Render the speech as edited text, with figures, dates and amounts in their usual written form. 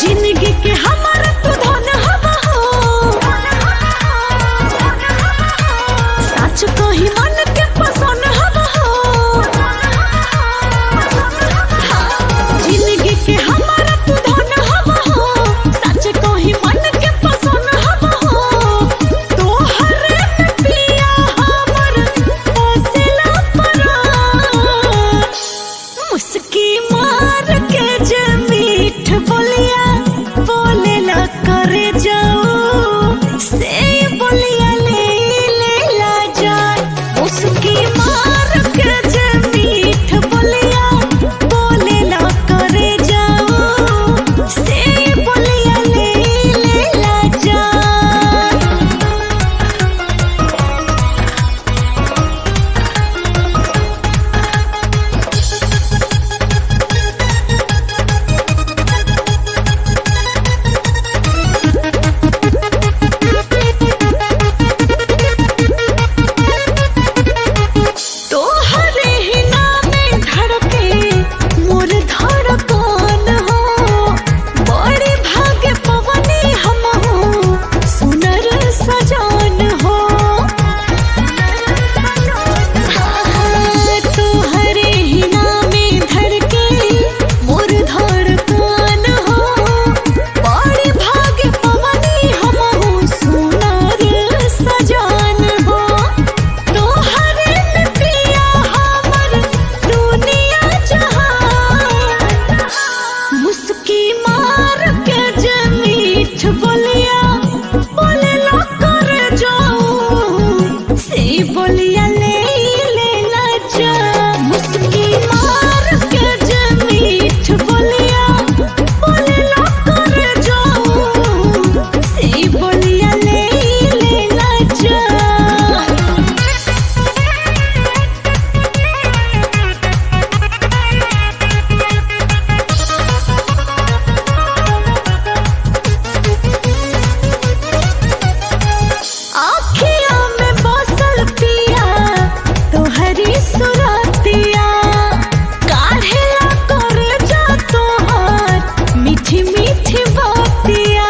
जिंदगी के हमारा तू धन हवा हो, सच कही मन के पसंद हवा हो। जिंदगी के हमारा तू धन हवा हो, सच कही मन के पसंद हवा हो। तोहरे में पिया हमर फसेला परान, मुस्की मार के जे मीठ बोलिया बोलेला करे जाओ, से बोलिया ले लेला जाए। मुस्की मार के जे मीठ बोलिया बोलेला करे जाओ, से बोलिया ले लेला जाए। तोहरे ही नामे धड़के मोर धड़कन हो, बड़ी भाग्य पवनी हम हो सुनर सजान हो। तोहरे ही नामे धड़के मोर धड़कन हो, बड़ी भाग्य पवनी हम हो सुनर सजान हो। तोहरे में पिया हमर दुनिया जहान, मुस्की मार के जे मीठ बोलिया बोलेला करे जाओ, से बोलिया ले लेला जा। मुस्की मार के जे मीठ बोलिया बोलेला करे जाओ, से बोलिया ले लेला जा। आँखिया में बसल पिया तोहरी सुरतिया, काढ़ेला करे जा तोहर मीठी मीठी बातिया।